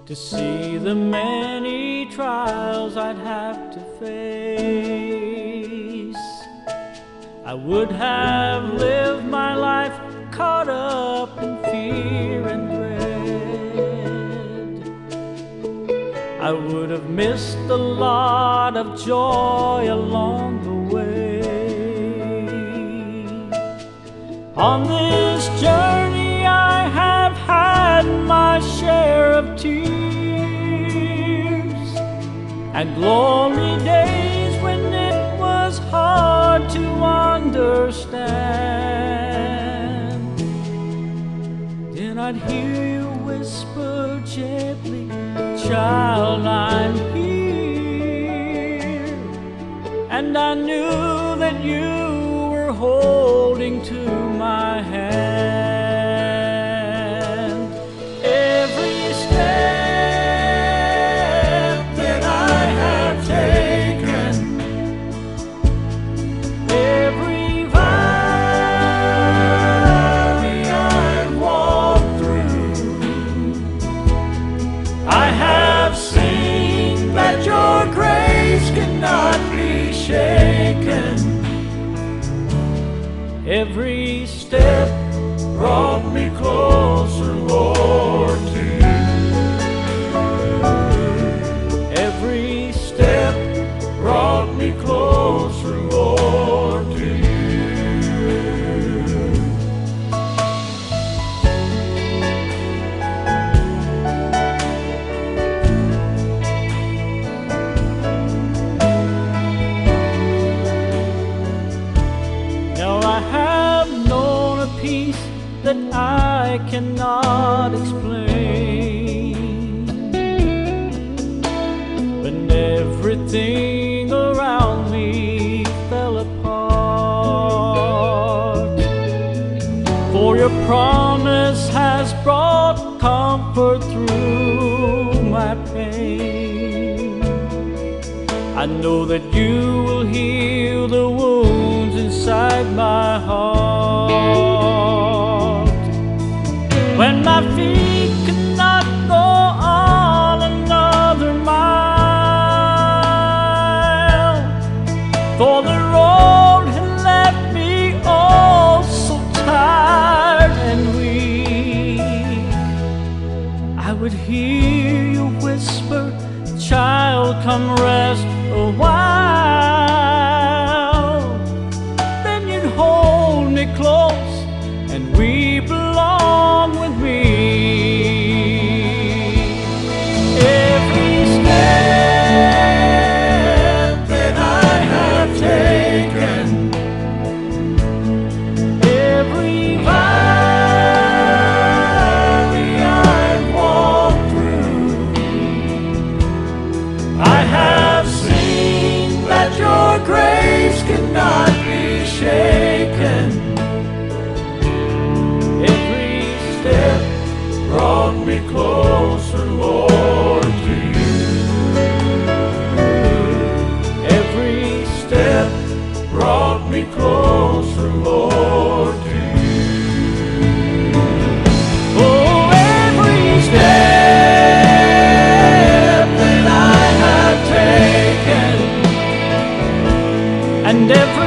to see the many trials I'd have to face. I would have lived my life caught up in fear and dread. I would have missed a lot of joy along the way. On this journey I have had my share of tears and glory days when it was hard to understand. Then I'd hear you whisper gently, "Child, I'm here," and I knew that you were holding to my hand. Every step that I have taken, every valley I've walked through, I have seen that your grace cannot be shaken. Every step brought me closer, Lord, to you. Every step brought me closer, Lord, to you. Now I have known a peace that I cannot explain, when everything around me fell apart. For your promise has brought comfort through my pain. I know that you will heal the wounds inside my heart. When my feet cannot go on another mile, for the road had left me all so tired and weak, I would hear you whisper, "Child, come rest a while." Then you'd hold me close and weep along with me. Every step that I have taken, every valley I've walked through, I have seen that your grace cannot be shaken. Every step brought me closer, Lord, to you. Every step brought me closer, Lord, to you. Oh, every step that I have taken, and every